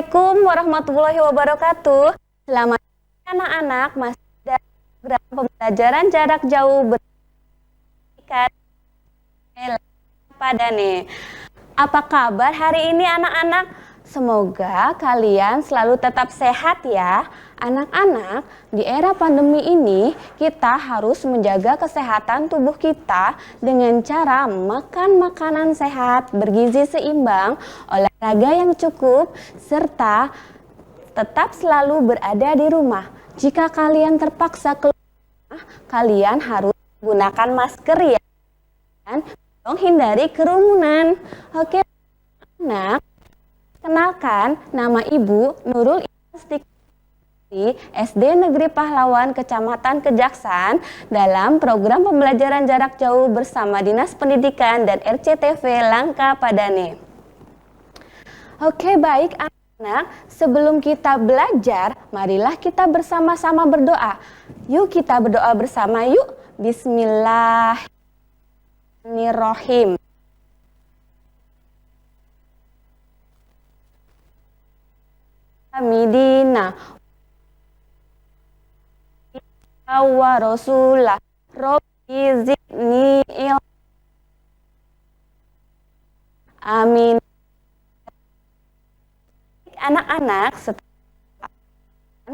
Assalamualaikum warahmatullahi wabarakatuh. Selamat pagi anak-anak, masih dalam program pembelajaran jarak jauh berpendidikan pada nih. Apa kabar hari ini anak-anak? Semoga kalian selalu tetap sehat ya. Anak-anak, di era pandemi ini kita harus menjaga kesehatan tubuh kita dengan cara makan makanan sehat, bergizi seimbang, olahraga yang cukup, serta tetap selalu berada di rumah. Jika kalian terpaksa keluar rumah, kalian harus menggunakan masker ya. Dan hindari kerumunan. Oke, anak. Kenalkan, nama Ibu Nurul Istikri, SD Negeri Pahlawan, Kecamatan Kejaksaan, dalam program pembelajaran jarak jauh bersama Dinas Pendidikan dan RCTV Langka Padane. Oke, baik anak-anak, sebelum kita belajar, marilah kita bersama-sama berdoa. Yuk kita berdoa bersama yuk. Bismillahirrahmanirrahim. Hamidina wa rasulah Rabbi zidni ilma. Amin. Anak-anak,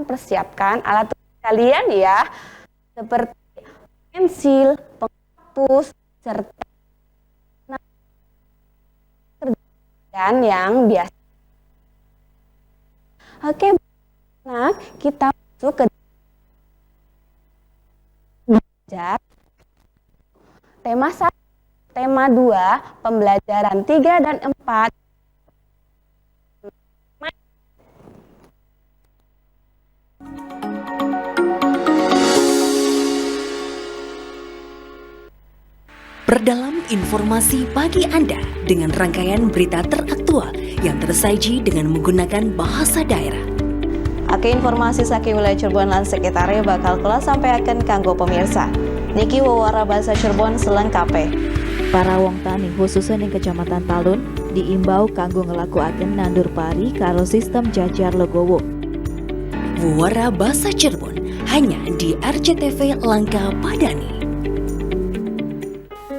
persiapkan alat tulis kalian ya, seperti pensil, penghapus, serta kerjaan yang biasa. Oke, anak, kita masuk ke belajar tema 1, tema 2, pembelajaran 3 dan 4. Perdalam informasi pagi Anda dengan rangkaian berita teraktual yang tersaji dengan menggunakan bahasa daerah. Oke, informasi saking wilayah Cirebon lan sekitarnya bakal kula sampaikan kanggo pemirsa. Niki wawara bahasa Cirebon selengkape. Para wong tani khususnya di Kecamatan Talun diimbau kanggo ngelakuaken nandur pari karo sistem jajar legowo. Wawara bahasa Cirebon hanya di RCTV Langka Padani.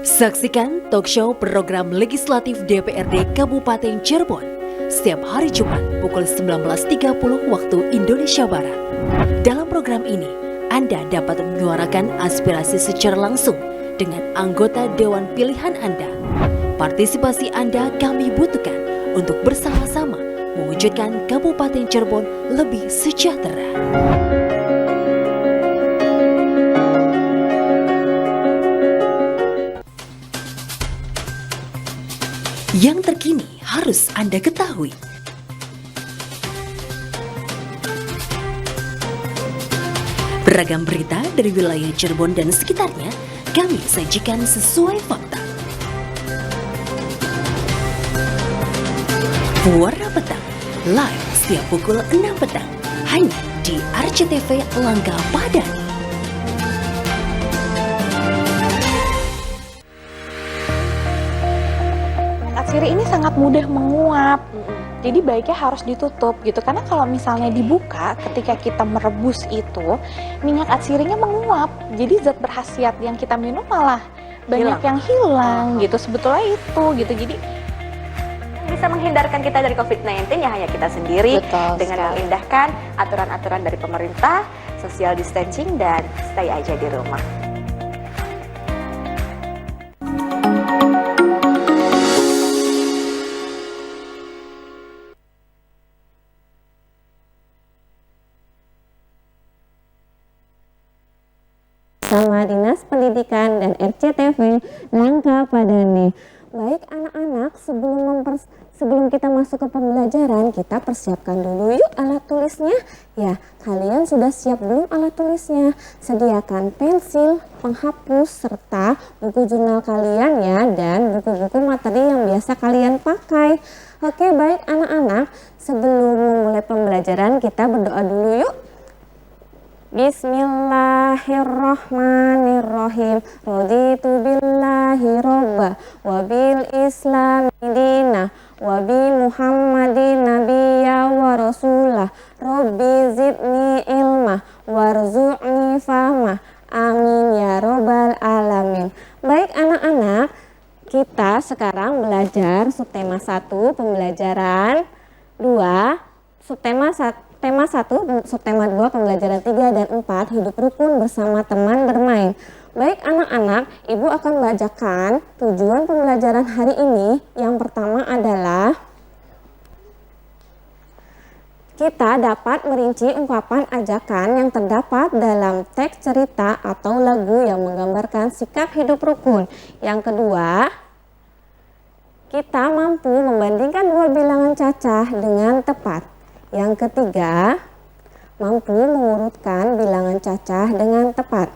Saksikan talk show program legislatif DPRD Kabupaten Cirebon setiap hari Jumat pukul 19.30 waktu Indonesia Barat. Dalam program ini, Anda dapat menyuarakan aspirasi secara langsung dengan anggota Dewan Pilihan Anda. Partisipasi Anda kami butuhkan untuk bersama-sama mewujudkan Kabupaten Cirebon lebih sejahtera. Yang terkini harus Anda ketahui. Beragam berita dari wilayah Cirebon dan sekitarnya kami sajikan sesuai fakta. Warna Petang live setiap pukul 6 petang hanya di RCTV Langka Padani. Sirih ini sangat mudah menguap, jadi baiknya harus ditutup gitu. Karena kalau misalnya dibuka, ketika kita merebus itu, minyak atsirinya menguap. Jadi zat berkhasiat yang kita minum malah banyak yang hilang gitu. Sebetulnya itu gitu. Jadi Bisa menghindarkan kita dari COVID-19 ya hanya kita sendiri. Betul dengan sekali. mengindahkan aturan-aturan dari pemerintah, social distancing, dan stay aja di rumah. Sama Dinas Pendidikan dan RCTV Langka Padane. Baik anak-anak, sebelum kita masuk ke pembelajaran, kita persiapkan dulu yuk alat tulisnya. Ya, kalian sudah siap belum alat tulisnya? Sediakan pensil, penghapus, serta buku jurnal kalian ya, dan buku-buku materi yang biasa kalian pakai. Oke, baik anak-anak, sebelum memulai pembelajaran kita berdoa dulu yuk. Bismillahirrahmanirrahim. Raditu billahi robba wa bil islami dina wa bi Muhammadin nabiyya wa rasulah rabbi zidni ilma warzuqni fahma amin ya robbal alamin. Baik anak-anak, kita sekarang belajar subtema 1 pembelajaran 2, tema 1, subtema 2 pembelajaran 3 dan 4 hidup rukun bersama teman bermain. Baik anak-anak, Ibu akan bacakan tujuan pembelajaran hari ini. Yang pertama adalah kita dapat merinci ungkapan ajakan yang terdapat dalam teks cerita atau lagu yang menggambarkan sikap hidup rukun. Yang kedua, kita mampu membandingkan dua bilangan cacah dengan tepat. Yang ketiga, mampu mengurutkan bilangan cacah dengan tepat.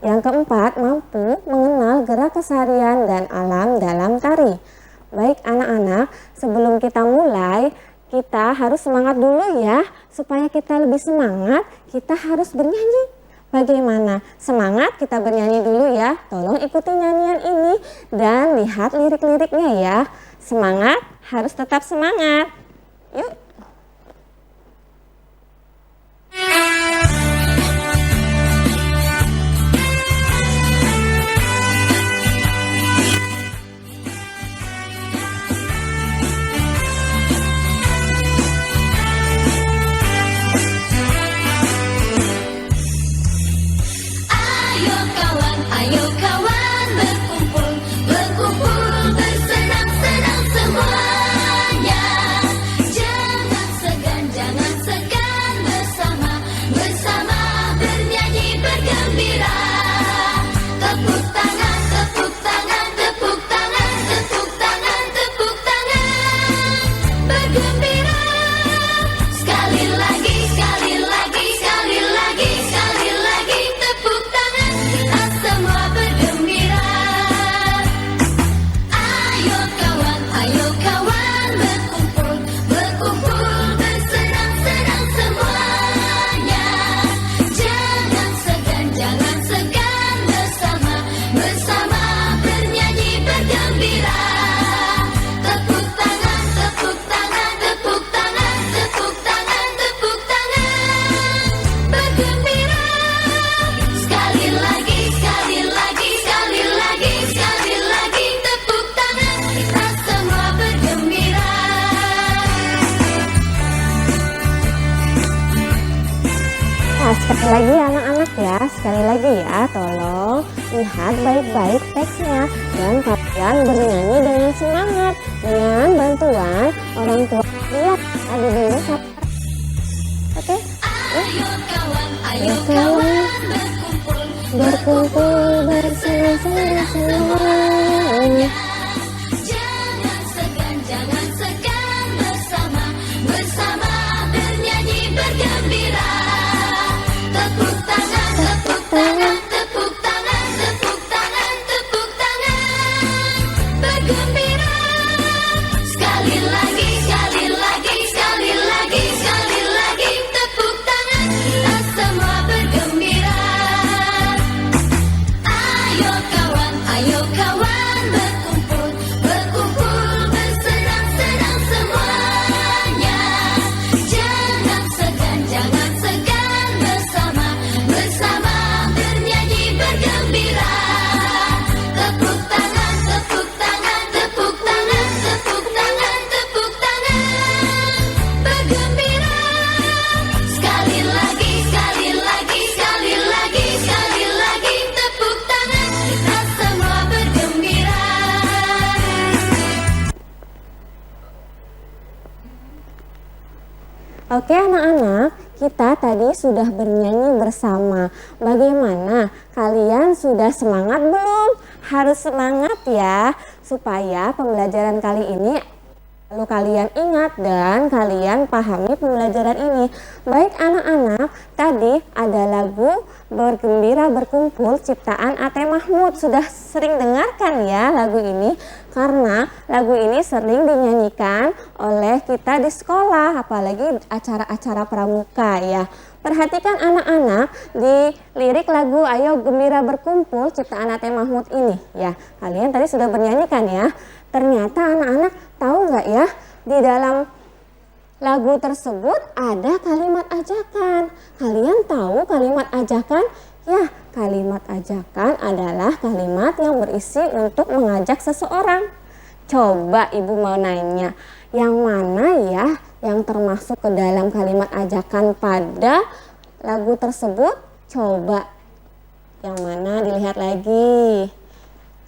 Yang keempat, mampu mengenal gerak keseharian dan alam dalam tari. Baik anak-anak, sebelum kita mulai, kita harus semangat dulu ya. Supaya kita lebih semangat, kita harus bernyanyi. Bagaimana? Semangat, kita bernyanyi dulu ya. Tolong ikuti nyanyian ini dan lihat lirik-liriknya ya. Semangat, harus tetap semangat. Yuk. Ayo kawan berkumpul, bersenang-senang semuanya. Jangan segan bersama bernyanyi bergembira. Tepuk tangan, tepuk tangan, tepuk tangan, tepuk tangan, tepuk tangan. Bergembira. Sekali lagi, sekali lagi, sekali lagi, sekali lagi. Tepuk tangan, kita semua bergembira. Ayo kawan berkumpul, bersenang-senang semuanya. Jangan segan bersama bernyanyi bergembira. Tepuk tangan, tepuk tangan, tepuk tangan, tepuk tangan, tepuk tangan. Bergembira. Sekali lagi, sekali lagi, sekali lagi, sekali lagi. Tepuk tangan, kita semua bergembira. Nah, sekali lagi anak-anak ya, sekali lagi ya, tolong lihat baik-baik teksnya dan kalian bernyanyi dengan semangat dengan bantuan orang tua kalian. Aduh dulu sabar. Oke? Ayo kawan Berkumpul bersenang-senang semuanya. Jangan segan bersama bernyanyi bergembira. Tepuk tangan, tepuk tangan, tepuk tangan, tepuk tangan, tepuk tangan. Bergembira. Sekali lagi, sekali lagi, sekali lagi, sekali lagi. Tepuk tangan, kita semua bergembira. Ayo kawan berkumpul, bersenang-senang semuanya. Jangan segan bersama bernyanyi bergembira. Tepuk tangan, tepuk tangan, tepuk tangan, tepuk tangan, tepuk tangan. Bergembira. Sekali lagi, sekali lagi, sekali lagi, sekali lagi. Tepuk tangan, kita semua bergembira. Oke anak-anak, kita tadi sudah bernyanyi bersama. Bagaimana? Kalian sudah semangat belum? Harus semangat ya, supaya pembelajaran kali ini lalu kalian ingat dan kalian pahami pembelajaran ini. Baik anak-anak, tadi ada lagu Bergembira Berkumpul ciptaan Ate Mahmud. Sudah sering dengarkan ya lagu ini, karena lagu ini sering dinyanyikan oleh kita di sekolah, apalagi acara-acara pramuka ya. Perhatikan anak-anak di lirik lagu Ayo Gembira Berkumpul ciptaan A.T. Mahmud ini ya. Kalian tadi sudah bernyanyi kan ya. Ternyata anak-anak tahu nggak ya, di dalam lagu tersebut ada kalimat ajakan. Kalian tahu kalimat ajakan? Ya, kalimat ajakan adalah kalimat yang berisi untuk mengajak seseorang. Coba ibu mau nanya, yang mana ya yang termasuk ke dalam kalimat ajakan pada lagu tersebut? Coba yang mana, dilihat lagi.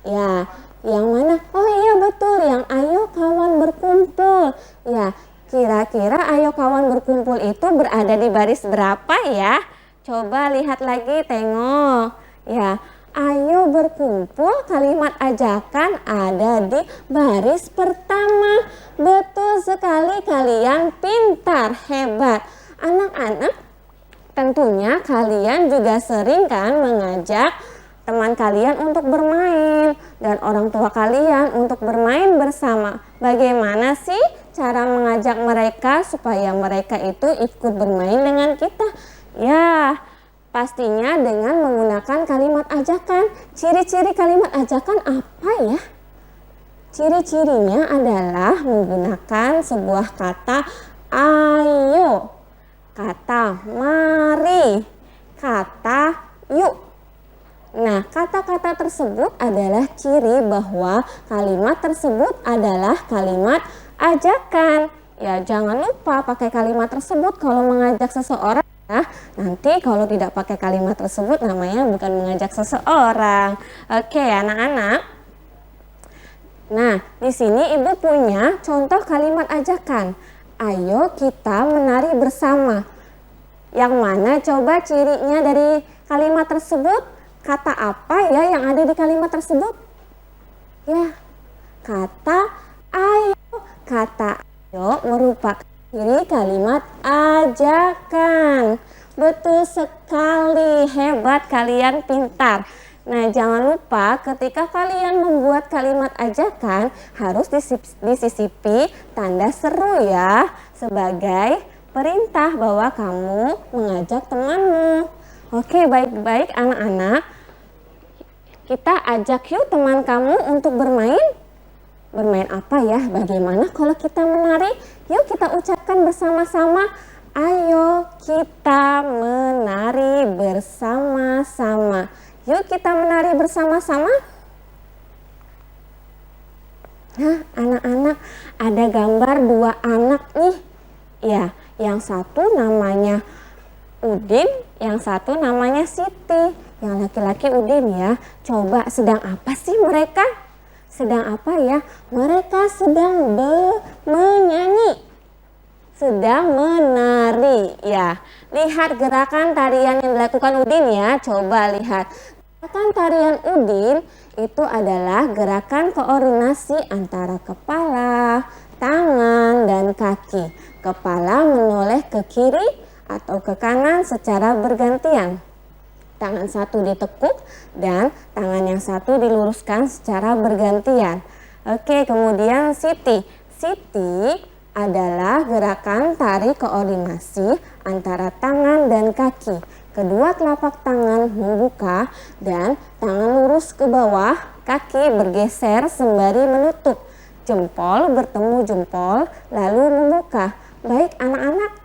Ya, yang mana? Oh iya betul, yang ayo kawan berkumpul. Ya, kira-kira ayo kawan berkumpul itu berada di baris berapa ya? Coba lihat lagi, tengok. Ya, ayo berkumpul kalimat ajakan ada di baris pertama. Betul sekali, kalian pintar, hebat. Anak-anak, tentunya kalian juga sering kan mengajak teman kalian untuk bermain dan orang tua kalian untuk bermain bersama. Bagaimana sih cara mengajak mereka supaya mereka itu ikut bermain dengan kita? Ya, pastinya dengan menggunakan kalimat ajakan. Ciri-ciri kalimat ajakan apa ya? Ciri-cirinya adalah menggunakan sebuah kata ayo, kata mari, kata yuk. Nah, kata-kata tersebut adalah ciri bahwa kalimat tersebut adalah kalimat ajakan. Ya, jangan lupa pakai kalimat tersebut kalau mengajak seseorang. Nah, nanti kalau tidak pakai kalimat tersebut namanya bukan mengajak seseorang. Oke, anak-anak. Nah, di sini ibu punya contoh kalimat ajakan. Ayo kita menari bersama. Yang mana coba cirinya dari kalimat tersebut? Kata apa ya yang ada di kalimat tersebut? Ya, kata ayo. Kata ayo merupakan ciri kalimat ajakan. Betul sekali, hebat, kalian pintar. Nah, jangan lupa ketika kalian membuat kalimat ajakan harus disisipi tanda seru ya, sebagai perintah bahwa kamu mengajak temanmu. Oke, baik-baik anak-anak. Kita ajak yuk teman kamu untuk bermain. Bermain apa ya? Bagaimana kalau kita menari? Yuk kita ucapkan bersama-sama. Ayo kita menari bersama-sama. Yuk kita menari bersama-sama. Nah, anak-anak, ada gambar dua anak nih. Ya, yang satu namanya Udin, yang satu namanya Siti. Yang laki-laki Udin ya. Coba sedang apa sih mereka? Sedang apa ya? Mereka sedang menyanyi. Sedang menari ya. Lihat gerakan tarian yang dilakukan Udin ya. Coba lihat. Gerakan tarian Udin itu adalah gerakan koordinasi antara kepala, tangan, dan kaki. Kepala menoleh ke kiri atau ke kanan secara bergantian. Tangan satu ditekuk dan tangan yang satu diluruskan secara bergantian. Oke, kemudian Siti. Siti adalah gerakan tari koordinasi antara tangan dan kaki. Kedua telapak tangan membuka dan tangan lurus ke bawah, kaki bergeser sembari menutup. Jempol bertemu jempol lalu membuka. Baik anak-anak,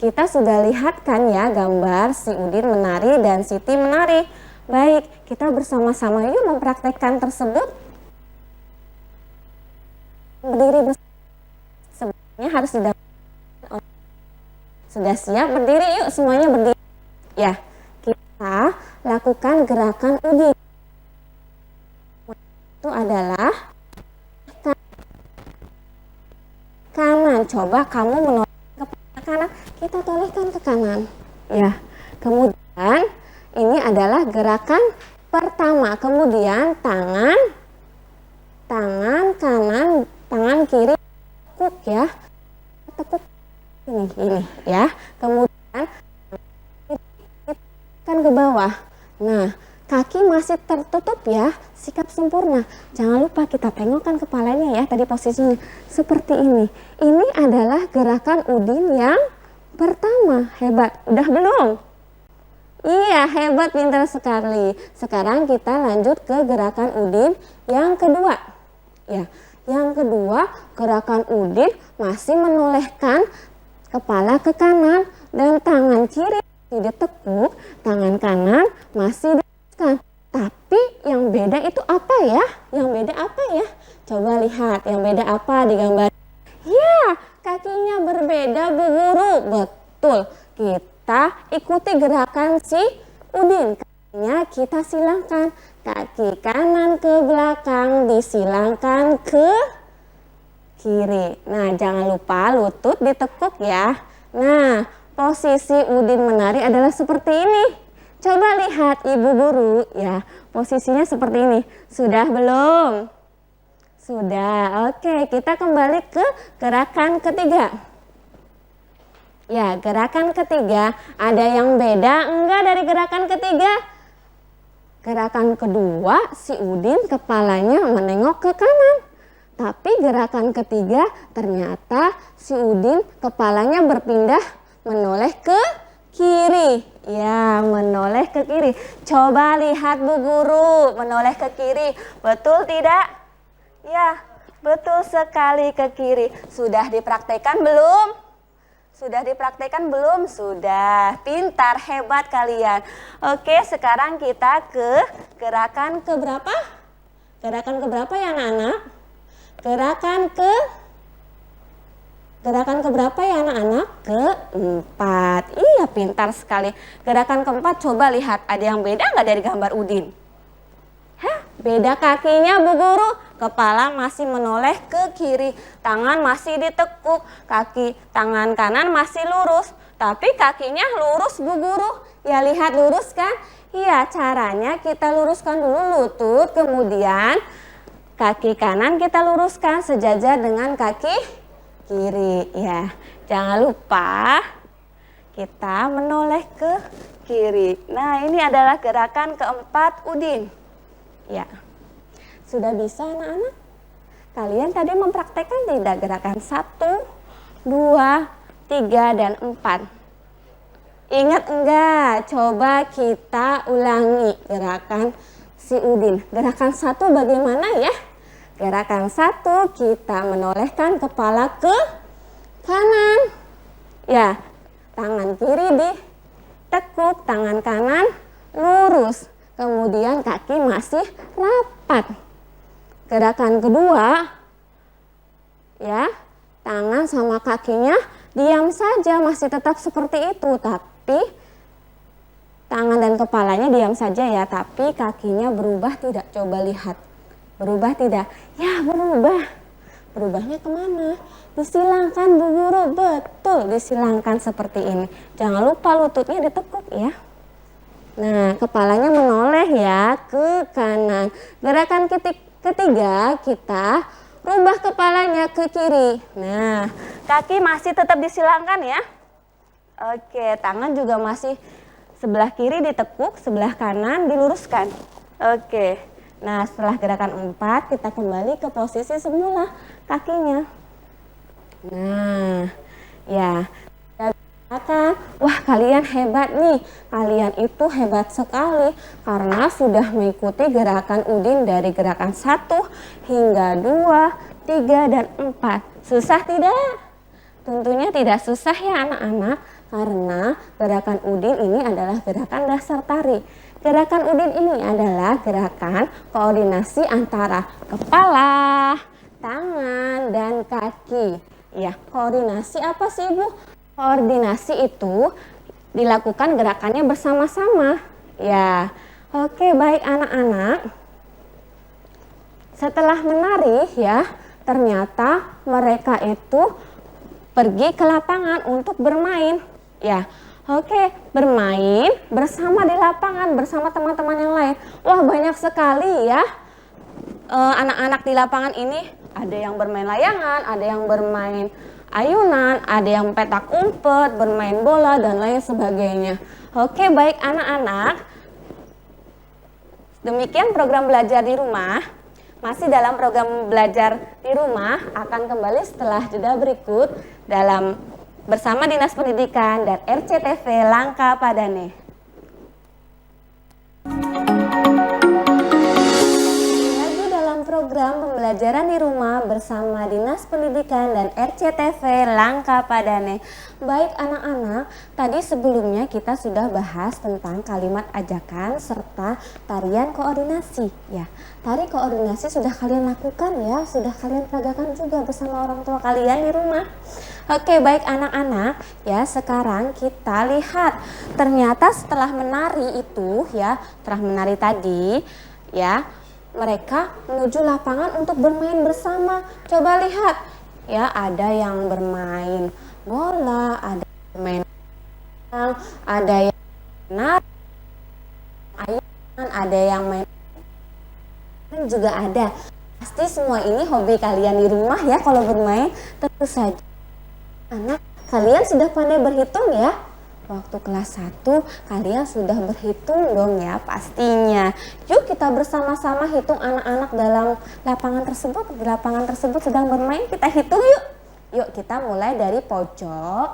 kita sudah lihat kan ya gambar si Udin menari dan Siti menari. Baik, kita bersama-sama yuk mempraktekkan tersebut. Berdiri bersama. Sebenarnya harus didapat. Sudah siap berdiri yuk semuanya berdiri. Ya, kita lakukan gerakan Udin. Itu adalah kanan. Coba kamu menoleh ke kanan. Kita tolehkan ke kanan. Ya, kemudian ini adalah gerakan pertama. Kemudian tangan kanan, tangan kiri tekuk ya. Tekuk ini ya. Kemudian kan ke bawah. Nah, kaki masih tertutup ya, sikap sempurna. Jangan lupa kita tengokkan kepalanya ya, tadi posisinya seperti ini. Ini adalah gerakan Udin yang pertama. Hebat. Udah belum? Iya, hebat, pintar sekali. Sekarang kita lanjut ke gerakan Udin yang kedua. Ya, yang kedua, gerakan Udin masih menolehkan kepala ke kanan dan tangan kiri ditekuk, tangan kanan masih diluruskan. Tapi yang beda itu apa ya? Yang beda apa ya? Coba lihat, yang beda apa di gambar? Ya, kakinya berbeda, Bu Guru. Betul. Kita ikuti gerakan si Udin. Kakinya kita silangkan. Kaki kanan ke belakang, disilangkan ke kiri. Nah, jangan lupa lutut ditekuk ya. Nah, posisi Udin menari adalah seperti ini. Coba lihat Ibu Guru ya, posisinya seperti ini. Sudah belum? Sudah. Oke, kita kembali ke gerakan ketiga. Ya, gerakan ketiga ada yang beda enggak dari gerakan ketiga? Gerakan kedua si Udin kepalanya menengok ke kanan. Tapi gerakan ketiga ternyata si Udin kepalanya berpindah menoleh ke kiri. Ya, menoleh ke kiri. Coba lihat Bu Guru, menoleh ke kiri. Betul tidak? Ya, betul sekali ke kiri. Sudah dipraktekkan belum? Sudah dipraktekkan belum? Sudah. Pintar, hebat kalian. Oke, sekarang kita ke gerakan keberapa? Gerakan keberapa ya anak-anak? Gerakan keberapa ya anak-anak? Keempat. Iya, pintar sekali. Gerakan keempat, coba lihat. Ada yang beda nggak dari gambar Udin? Hah? Beda kakinya Bu Guru. Kepala masih menoleh ke kiri. Tangan masih ditekuk. Tangan kanan masih lurus. Tapi kakinya lurus Bu Guru. Ya, lihat lurus kan? Iya, caranya kita luruskan dulu lutut. Kemudian kaki kanan kita luruskan sejajar dengan kaki kiri. Ya, jangan lupa kita menoleh ke kiri. Nah, ini adalah gerakan keempat Udin. Ya, sudah bisa anak-anak? Kalian tadi mempraktekkan tidak gerakan 1, 2, 3, dan 4? Ingat enggak? Coba kita ulangi gerakan si Udin. Gerakan 1 bagaimana ya? Gerakan 1 kita menolehkan kepala ke kanan. Ya, tangan kiri ditekuk, tangan kanan lurus. Kemudian kaki masih rapat. Gerakan kedua, ya, tangan sama kakinya diam saja, masih tetap seperti itu. Tapi tangan dan kepalanya diam saja ya, tapi kakinya berubah tidak? Coba lihat. Berubah tidak? Ya, berubah. Berubahnya kemana? Disilangkan Bu Guru. Betul, disilangkan seperti ini. Jangan lupa lututnya ditekuk ya. Nah, kepalanya menoleh ya ke kanan. Gerakan ketiga kita rubah kepalanya ke kiri. Nah, kaki masih tetap disilangkan ya. Oke, tangan juga masih sebelah kiri ditekuk, sebelah kanan diluruskan. Oke, nah setelah gerakan 4 kita kembali ke posisi semula kakinya. Nah, ya. Wah, kalian hebat nih. Kalian itu hebat sekali karena sudah mengikuti gerakan Udin dari gerakan 1 hingga 2, 3, dan 4. Susah tidak? Tentunya tidak susah ya anak-anak, karena gerakan Udin ini adalah gerakan dasar tari. Gerakan Udin ini adalah gerakan koordinasi antara kepala, tangan, dan kaki. Ya, koordinasi apa sih Bu? Koordinasi itu dilakukan gerakannya bersama-sama. Ya, oke, baik anak-anak. Setelah menari ya, ternyata mereka itu pergi ke lapangan untuk bermain. Ya, oke, bermain bersama di lapangan bersama teman-teman yang lain. Wah, banyak sekali ya anak-anak di lapangan ini. Ada yang bermain layangan, ada yang bermain ayunan, ada yang petak umpet, bermain bola, dan lain sebagainya. Oke, baik anak-anak. Demikian program belajar di rumah. Masih dalam program belajar di rumah, akan kembali setelah jeda berikut dalam bersama Dinas Pendidikan dan RCTV Langka Padane. Lagu dalam program pembelajaran di rumah bersama Dinas Pendidikan dan RCTV Langka Padane. Baik anak-anak, tadi sebelumnya kita sudah bahas tentang kalimat ajakan serta tarian koordinasi ya. Tari koordinasi sudah kalian lakukan ya, sudah kalian peragakan juga bersama orang tua kalian di rumah. Oke, baik anak-anak ya, sekarang kita lihat ternyata setelah menari itu ya, setelah menari tadi ya, mereka menuju lapangan untuk bermain bersama. Coba lihat ya, ada yang bermain bola, ada yang bermain ada yang menari ayunan, ada yang main juga ada. Pasti semua ini hobi kalian di rumah ya kalau bermain. Tentu saja anak kalian sudah pandai berhitung ya. Waktu kelas 1 kalian sudah berhitung dong ya pastinya. Yuk kita bersama-sama hitung anak-anak dalam lapangan tersebut. Di lapangan tersebut sedang bermain, kita hitung yuk. Yuk kita mulai dari pojok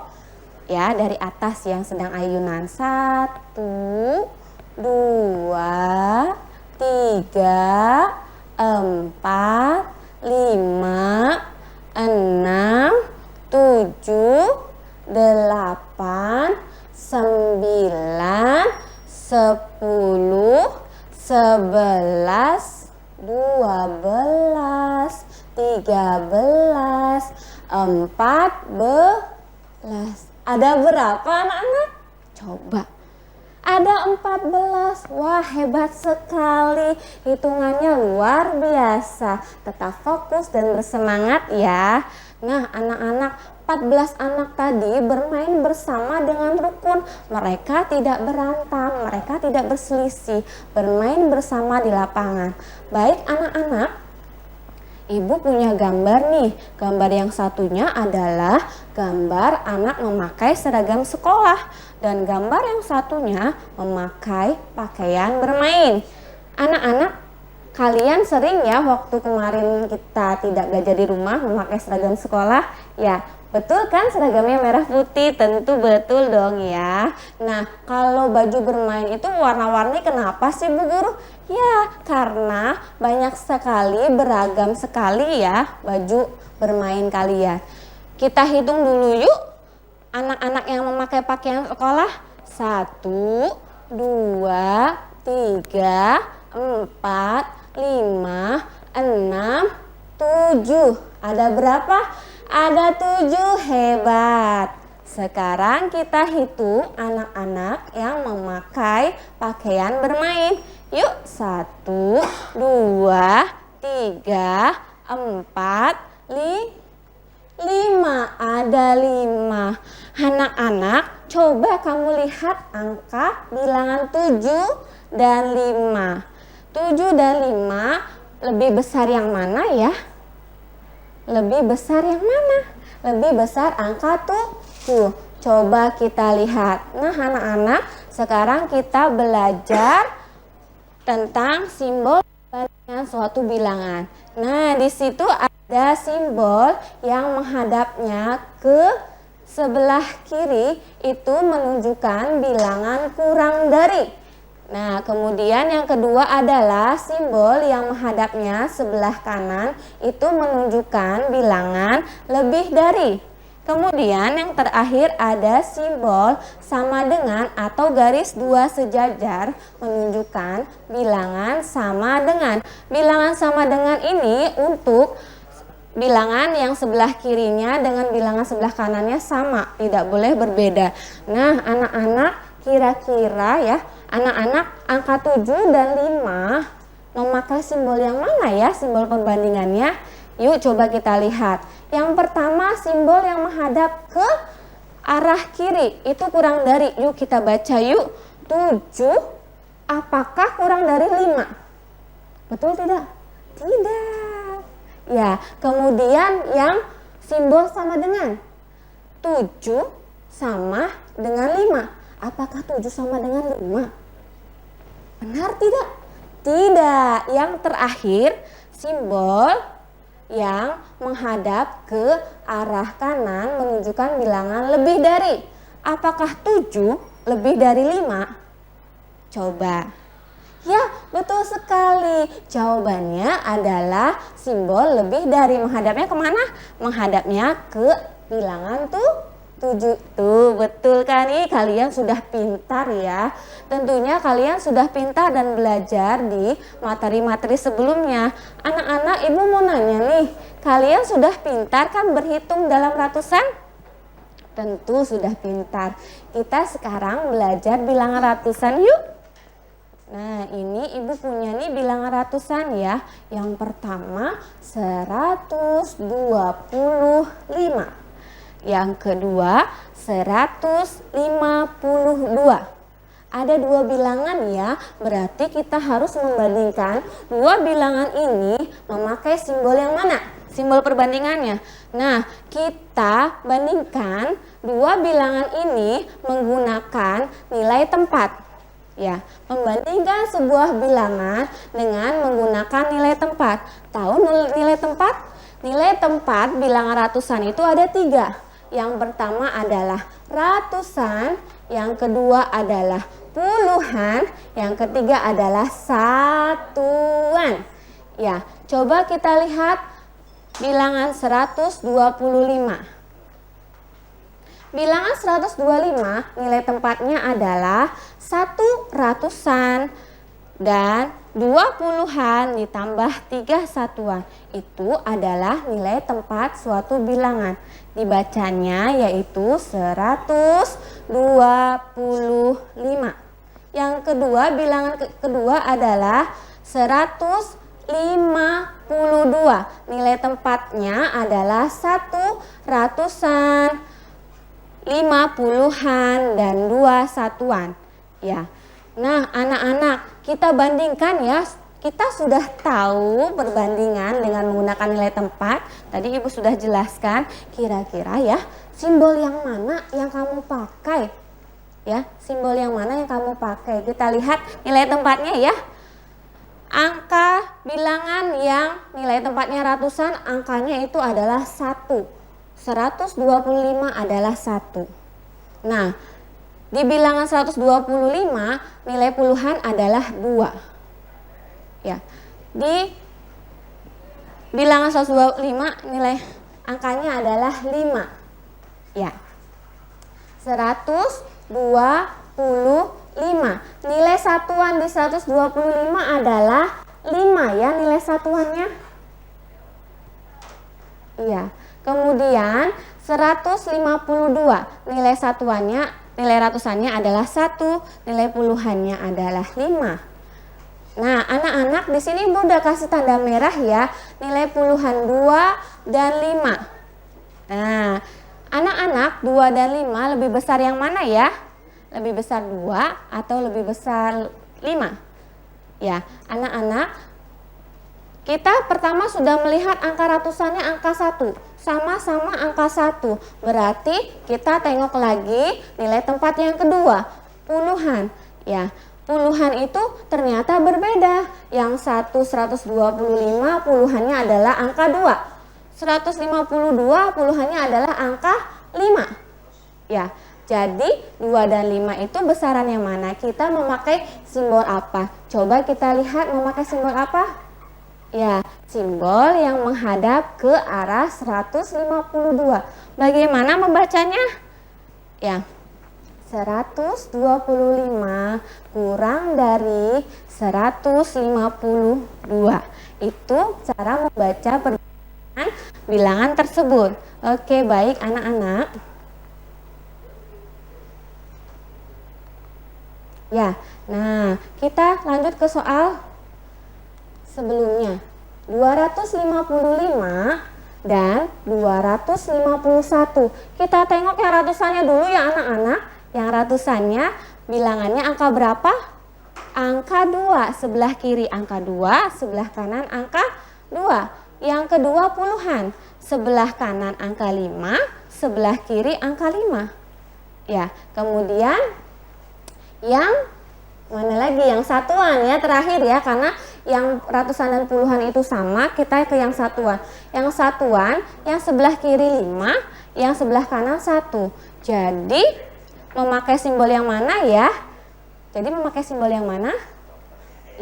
ya, dari atas yang sedang ayunan. 1, 2, 3, 4, 5, 6, 7, 8, 9, 10, 11, 12, 13, 14. Ada berapa anak-anak? Coba. Ada 14. Wah, hebat sekali. Hitungannya luar biasa. Tetap fokus dan bersemangat ya. Nah, anak-anak, 14 anak tadi bermain bersama dengan rukun. Mereka tidak berantem, mereka tidak berselisih, bermain bersama di lapangan. Baik anak-anak, Ibu punya gambar nih. Gambar yang satunya adalah gambar anak memakai seragam sekolah. Dan gambar yang satunya memakai pakaian bermain. Anak-anak, kalian sering ya waktu kemarin kita tidak belajar di rumah memakai seragam sekolah? Ya, betul kan seragamnya merah putih? Tentu betul dong ya. Nah, kalau baju bermain itu warna-warni kenapa sih Bu Guru? Ya, karena banyak sekali, beragam sekali ya baju bermain kalian. Kita hitung dulu yuk anak-anak yang memakai pakaian sekolah. 1, 2, 3, 4, 5, 6, 7. Ada berapa? Ada 7, hebat. Sekarang kita hitung anak-anak yang memakai pakaian bermain. Yuk, 1, 2, 3, 4, 5. Ada 5. Anak-anak, coba kamu lihat angka bilangan 7 dan 5. 7 dan 5 lebih besar yang mana ya? Lebih besar yang mana? Lebih besar angka 7. Coba kita lihat. Nah anak-anak, sekarang kita belajar tentang simbol dengan suatu bilangan. Nah di situ ada simbol yang menghadapnya ke sebelah kiri itu menunjukkan bilangan kurang dari. Nah, kemudian yang kedua adalah simbol yang menghadapnya sebelah kanan itu menunjukkan bilangan lebih dari. Kemudian yang terakhir ada simbol sama dengan atau garis 2 sejajar menunjukkan bilangan sama dengan. Bilangan sama dengan ini untuk bilangan yang sebelah kirinya dengan bilangan sebelah kanannya sama, tidak boleh berbeda. Nah, anak-anak kira-kira ya, anak-anak angka 7 dan 5 memakai simbol yang mana ya simbol perbandingannya? Yuk coba kita lihat. Yang pertama simbol yang menghadap ke arah kiri itu kurang dari. Yuk kita baca yuk. 7 apakah kurang dari 5? Betul tidak? Tidak. Ya, kemudian yang simbol sama dengan 7 sama dengan 5. Apakah 7 sama dengan 5? Benar tidak? Tidak. Yang terakhir simbol yang menghadap ke arah kanan menunjukkan bilangan lebih dari. Apakah 7 lebih dari 5? Coba. Ya, betul sekali. Jawabannya adalah simbol lebih dari. Menghadapnya kemana? Menghadapnya ke bilangan 7. Tuh, betul kan nih? Kalian sudah pintar ya. Tentunya kalian sudah pintar dan belajar di materi-materi sebelumnya. Anak-anak, ibu mau nanya nih, kalian sudah pintar kan berhitung dalam ratusan? Tentu sudah pintar. Kita sekarang belajar bilangan ratusan yuk. Nah, ini ibu punya nih bilangan ratusan ya. Yang pertama 125. Yang kedua 152. Ada 2 bilangan ya, berarti kita harus membandingkan 2 bilangan ini memakai simbol yang mana? Simbol perbandingannya. Nah, kita bandingkan 2 bilangan ini menggunakan nilai tempat. Ya, membandingkan sebuah bilangan dengan menggunakan nilai tempat. Tahu nilai tempat? Nilai tempat bilangan ratusan itu ada 3. Yang pertama adalah ratusan, yang kedua adalah puluhan, yang ketiga adalah satuan. Ya, coba kita lihat bilangan 125. Bilangan 125 nilai tempatnya adalah 1 ratusan dan 2 puluhan ditambah 3 satuan. Itu adalah nilai tempat suatu bilangan. Dibacanya yaitu 125. Yang kedua, bilangan kedua adalah 152. Nilai tempatnya adalah 1 ratusan, 5 puluhan, dan 2 satuan. Ya. Nah, anak-anak, kita bandingkan ya. Kita sudah tahu perbandingan dengan menggunakan nilai tempat. Tadi ibu sudah jelaskan. Kira-kira ya, simbol yang mana yang kamu pakai? Ya, simbol yang mana yang kamu pakai? Kita lihat nilai tempatnya ya. Angka bilangan yang nilai tempatnya ratusan, angkanya itu adalah 1. 125 adalah 1. Nah, di bilangan 125 nilai puluhan adalah 2. Ya. Di bilangan 125 nilai angkanya adalah 5. Ya. 125. Nilai satuan di 125 adalah 5 ya, nilai satuannya. Iya. Kemudian 152, nilai satuannya, nilai ratusannya adalah 1, nilai puluhannya adalah 5. Nah, anak-anak di sini Ibu udah kasih tanda merah ya, nilai puluhan 2 dan 5. Nah, anak-anak 2 dan 5 lebih besar yang mana ya? Lebih besar 2 atau lebih besar 5? Ya, anak-anak, kita pertama sudah melihat angka ratusannya angka 1, sama-sama angka 1. Berarti kita tengok lagi nilai tempat yang kedua, puluhan. Ya, puluhan itu ternyata berbeda. Yang 125 puluhannya adalah angka 2. 152 puluhannya adalah angka 5. Ya, jadi 2 dan 5 itu besaran yang mana? Kita memakai simbol apa? Coba kita lihat memakai simbol apa? Ya, simbol yang menghadap ke arah 152. Bagaimana membacanya? Ya, 125 kurang dari 152. Itu cara membaca perbandingan bilangan tersebut. Oke, baik anak-anak. Ya, nah kita lanjut ke soal sebelumnya. 255 dan 251. Kita tengok yang ratusannya dulu ya anak-anak. Yang ratusannya bilangannya angka berapa? Angka 2, sebelah kiri angka 2, sebelah kanan angka 2. Yang kedua puluhan, sebelah kanan angka 5, sebelah kiri angka 5. Ya, kemudian yang Mana lagi yang satuan ya terakhir ya, karena yang ratusan dan puluhan itu sama, kita ke yang satuan. Yang satuan yang sebelah kiri 5, yang sebelah kanan 1. Jadi memakai simbol yang mana ya? Jadi memakai simbol yang mana?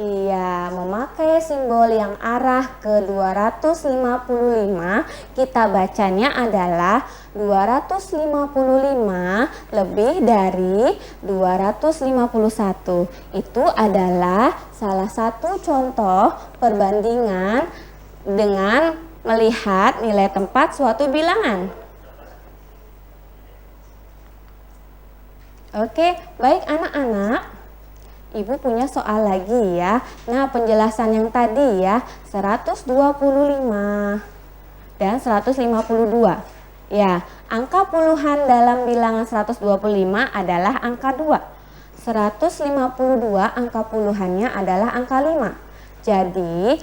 Iya, memakai simbol yang arah ke 255. Kita bacanya adalah 255 lebih dari 251. Itu adalah salah satu contoh perbandingan dengan melihat nilai tempat suatu bilangan. Oke, baik anak-anak. Ibu punya soal lagi ya. Nah, penjelasan yang tadi ya, 125 dan 152. Ya, angka puluhan dalam bilangan 125 adalah angka 2. 152 angka puluhannya adalah angka 5. Jadi,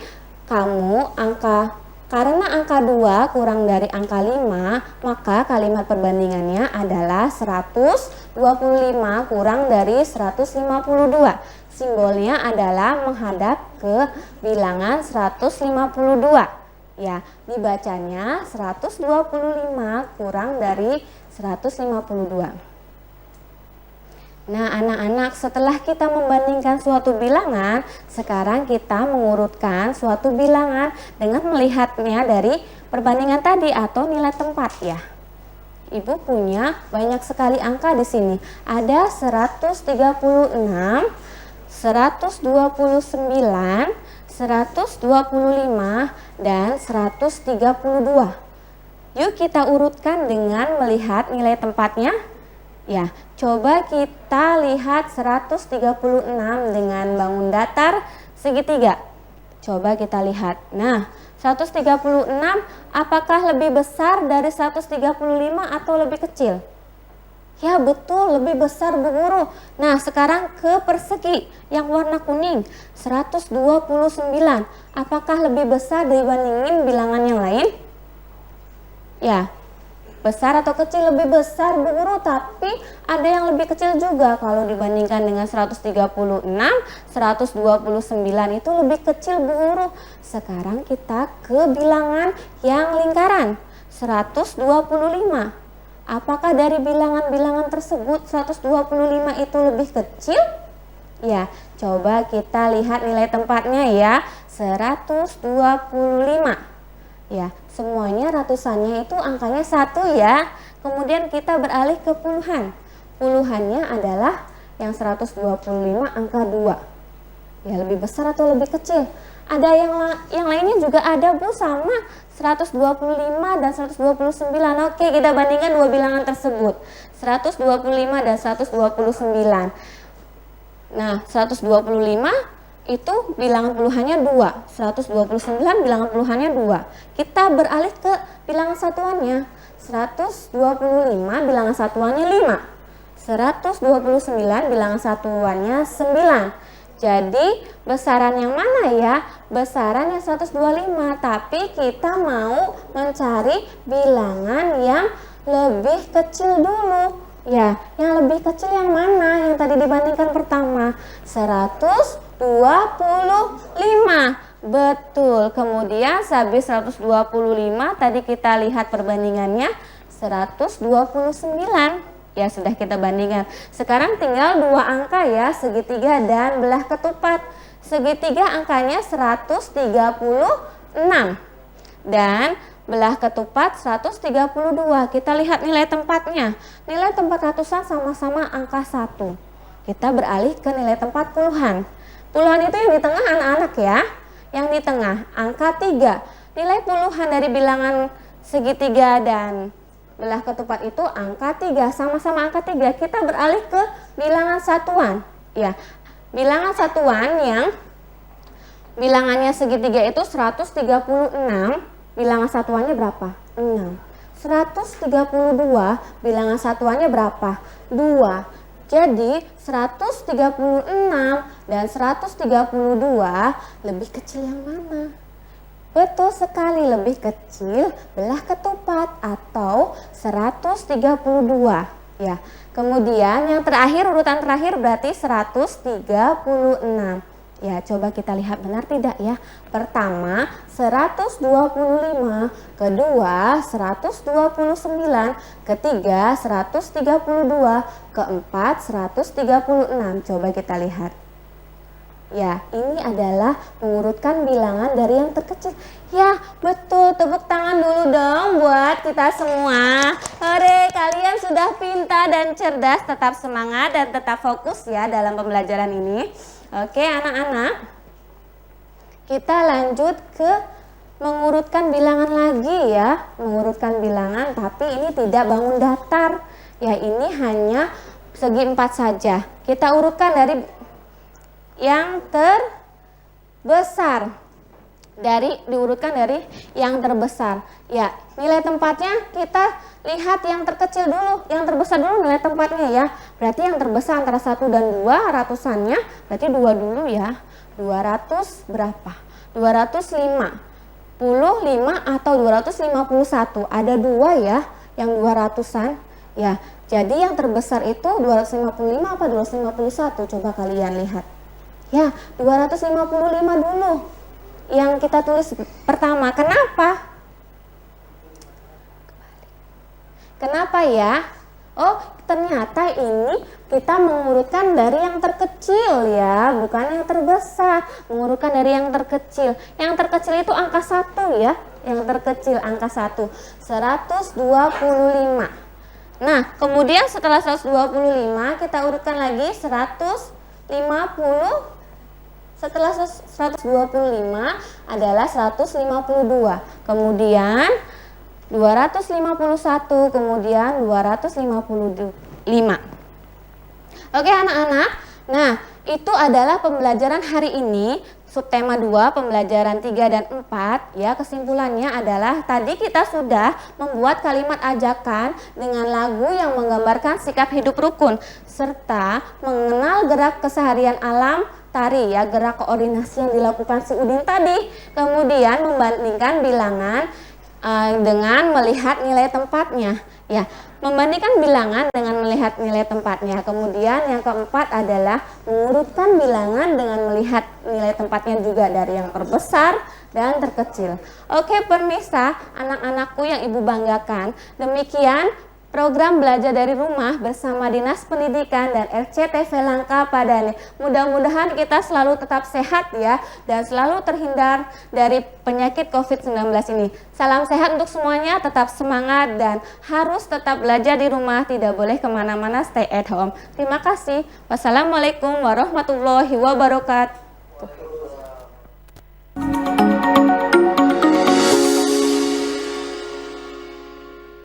karena angka 2 kurang dari angka 5, maka kalimat perbandingannya adalah 125 kurang dari 152. Simbolnya adalah menghadap ke bilangan 152. Ya, dibacanya 125 kurang dari 152. Nah, anak-anak, setelah kita membandingkan suatu bilangan, sekarang kita mengurutkan suatu bilangan dengan melihatnya dari perbandingan tadi atau nilai tempat ya. Ibu punya banyak sekali angka di sini. Ada 136, 129, 125, dan 132. Yuk kita urutkan dengan melihat nilai tempatnya. Ya, coba kita lihat 136 dengan bangun datar segitiga. Coba kita lihat. Nah, 136 apakah lebih besar dari 135 atau lebih kecil? Ya betul, lebih besar Bu Guru. Nah, sekarang ke persegi yang warna kuning, 129. Apakah lebih besar dibandingin bilangan yang lain? Ya, besar atau kecil? Lebih besar Bu Guru, tapi ada yang lebih kecil juga. Kalau dibandingkan dengan 136, 129 itu lebih kecil Bu Guru. Sekarang kita ke bilangan yang lingkaran, 125. Apakah dari bilangan-bilangan tersebut 125 itu lebih kecil? Ya, coba kita lihat nilai tempatnya ya, 125. Ya, semuanya ratusannya itu angkanya 1 ya. Kemudian kita beralih ke puluhan. Puluhannya adalah yang 125 angka 2. Ya, lebih besar atau lebih kecil? Ada yang lainnya juga ada Bu, sama 125 dan 129. Oke, kita bandingkan dua bilangan tersebut. 125 dan 129. Nah, 125 itu bilangan puluhannya 2, 129 bilangan puluhannya 2. Kita beralih ke bilangan satuannya. 125 bilangan satuannya 5. 129 bilangan satuannya 9. Jadi besaran yang mana ya? Besaran yang 125, tapi kita mau mencari bilangan yang lebih kecil dulu. Ya, yang lebih kecil yang mana? Yang tadi dibandingkan pertama, 125. Betul. Kemudian habis 125 tadi kita lihat perbandingannya 129. Ya, sudah kita bandingkan. Sekarang tinggal dua angka ya, segitiga dan belah ketupat. Segitiga angkanya 136 dan belah ketupat 132. Kita lihat nilai tempatnya. Nilai tempat ratusan sama-sama angka 1. Kita beralih ke nilai tempat puluhan. Puluhan itu yang di tengah anak-anak ya. Yang di tengah angka 3. Nilai puluhan dari bilangan segitiga dan belah ketupat itu angka 3. Sama-sama angka 3. Kita beralih ke bilangan satuan. Ya, bilangan satuan yang bilangannya segitiga itu 136. Bilangan satuannya berapa? 6. 132 bilangan satuannya berapa? 2. Jadi 136 dan 132 lebih kecil yang mana? Betul sekali, lebih kecil belah ketupat atau 132. Ya, kemudian yang terakhir, urutan terakhir berarti 136. Ya, coba kita lihat benar tidak ya. Pertama 125, kedua 129, ketiga 132, keempat 136. Coba kita lihat. Ya, ini adalah mengurutkan bilangan dari yang terkecil. Ya, betul. Tepuk tangan dulu dong buat kita semua. Hore, kalian sudah pintar dan cerdas. Tetap semangat dan tetap fokus ya dalam pembelajaran ini. Oke, anak-anak. Kita lanjut ke mengurutkan bilangan lagi ya. Mengurutkan bilangan, tapi ini tidak bangun datar. Ya, ini hanya segi 4 saja. Kita urutkan dari yang terbesar, diurutkan dari yang terbesar. Ya, nilai tempatnya kita lihat yang terkecil dulu, yang terbesar dulu nilai tempatnya ya. Berarti yang terbesar antara 1 dan 2 ratusannya, berarti 2 dulu ya. 200 berapa? 255 atau 251, ada 2 ya, yang 200-an. Ya, jadi yang terbesar itu 255 apa 251? Coba kalian lihat. Ya, 255 dulu yang kita tulis pertama. Kenapa? Kenapa ya? Oh, ternyata ini kita mengurutkan dari yang terkecil ya, bukan yang terbesar. Mengurutkan dari yang terkecil. Yang terkecil itu angka 1 ya. Yang terkecil angka 1. 125. Nah, kemudian setelah 125 kita urutkan lagi 150. Setelah 125 adalah 152, kemudian 251, kemudian 255. Oke anak-anak, nah itu adalah pembelajaran hari ini. Subtema 2, pembelajaran 3 dan 4 ya, kesimpulannya adalah tadi kita sudah membuat kalimat ajakan dengan lagu yang menggambarkan sikap hidup rukun serta mengenal gerak keseharian alam tari ya, gerak koordinasi yang dilakukan si Udin tadi. Kemudian membandingkan bilangan dengan melihat nilai tempatnya ya, membandingkan bilangan dengan melihat nilai tempatnya. Kemudian yang keempat adalah mengurutkan bilangan dengan melihat nilai tempatnya juga dari yang terbesar dan terkecil. Oke pemirsa, anak-anakku yang ibu banggakan, demikian program belajar dari rumah bersama Dinas Pendidikan dan RCTV Langka Padani. Mudah-mudahan kita selalu tetap sehat ya, dan selalu terhindar dari penyakit COVID-19 ini. Salam sehat untuk semuanya, tetap semangat dan harus tetap belajar di rumah, tidak boleh kemana-mana, stay at home. Terima kasih. Wassalamualaikum warahmatullahi wabarakatuh.